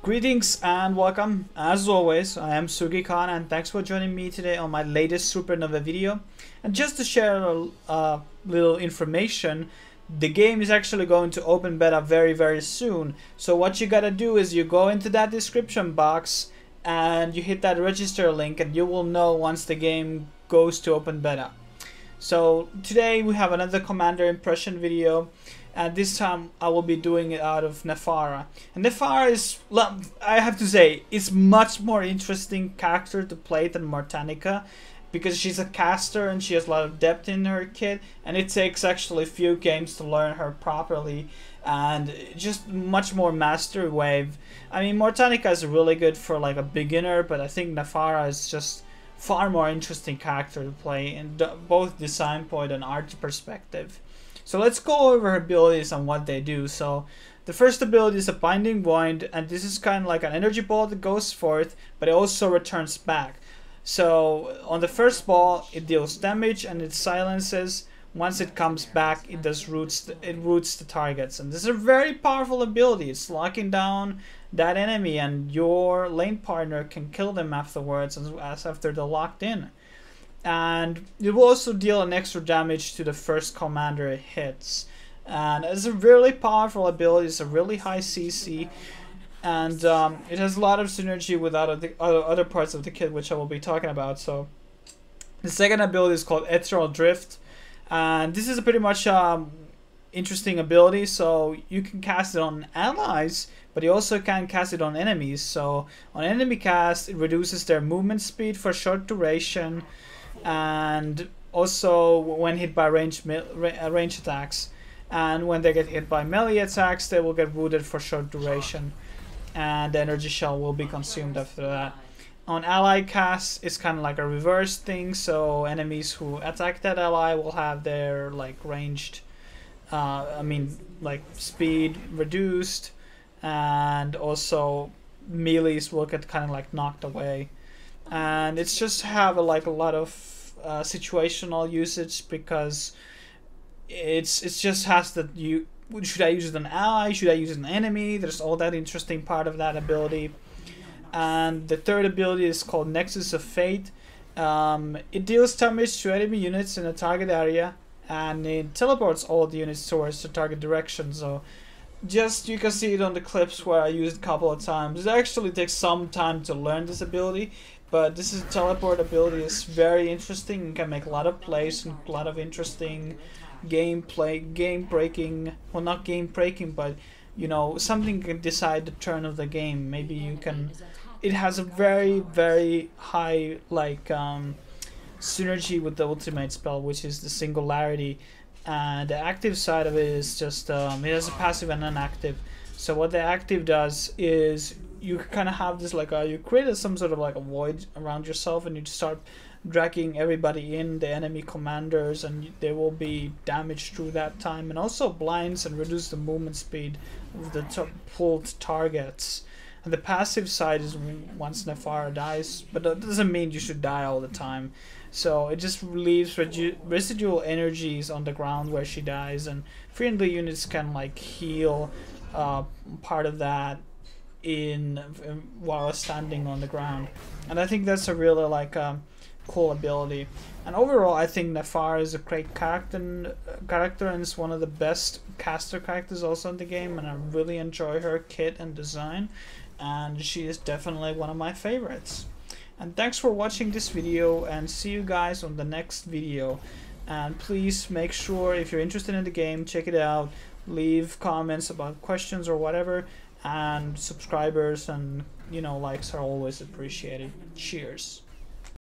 Greetings and welcome. As always, I am Sugi Khan and thanks for joining me today on my latest SuperNova video. And just to share a little information, the game is actually going to open beta very soon. So what you gotta do is you go into that description box and you hit that register link and you will know once the game goes to open beta. So today we have another Commander Impression video. And this time I will be doing it out of Nefera. And Nefera is, I have to say, is much more interesting character to play than Mortanica, because she's a caster and she has a lot of depth in her kit, and it takes actually a few games to learn her properly, and just much more mastery wave. I mean, Mortanica is really good for like a beginner, but I think Nefera is just far more interesting character to play in both design point and art perspective. So let's go over her abilities and what they do. So the first ability is a Binding Void, and this is kind of like an energy ball that goes forth, but it also returns back. So on the first ball, it deals damage and it silences. Once it comes back, it roots the targets, and this is a very powerful ability. It's locking down that enemy, and your lane partner can kill them afterwards, as after they're locked in. And it will also deal an extra damage to the first commander it hits. And it's a really powerful ability. It's a really high CC, and it has a lot of synergy with other parts of the kit, which I will be talking about. So the second ability is called Etheral Drift, and this is a pretty much interesting ability. So you can cast it on allies, but you also can cast it on enemies. So on enemy cast, it reduces their movement speed for short duration, and also when hit by range attacks, and when they get hit by melee attacks, they will get wounded for short duration, and the energy shell will be consumed after that. On ally cast, it's kind of like a reverse thing, so enemies who attack that ally will have their like ranged like speed reduced, and also melees will get kind of like knocked away. And it's just have a lot of situational usage, because it's just has that should I use it on an ally, should I use it on an enemy? There's all that interesting part of that ability. And the third ability is called Nexus of Fate. It deals damage to enemy units in a target area, and it teleports all the units towards the target direction. So you can see it on the clips where I used it a couple of times. It actually takes some time to learn this ability, but this is teleport ability is very interesting and can make a lot of plays and a lot of interesting game breaking, well, not game breaking, but you know, something can decide the turn of the game. Maybe you can, it has a very high synergy with the ultimate spell, which is the Singularity. And the active side of it is just it has a passive and an active. So what the active does is you kind of have this you create some sort of like a void around yourself, and you start dragging everybody in, the enemy commanders, and they will be damaged through that time, and also blinds and reduce the movement speed of the pulled targets. And the passive side is once Nefera dies, but that doesn't mean you should die all the time. So it just leaves residual energies on the ground where she dies, and friendly units can like heal part of that while standing on the ground. And I think that's a really cool ability. And overall, I think Nefera is a great character, and it's one of the best caster characters also in the game, and I really enjoy her kit and design, and she is definitely one of my favorites. And thanks for watching this video, and see you guys on the next video. And please make sure, if you're interested in the game, check it out, leave comments about questions or whatever, and subscribers and likes are always appreciated. Cheers.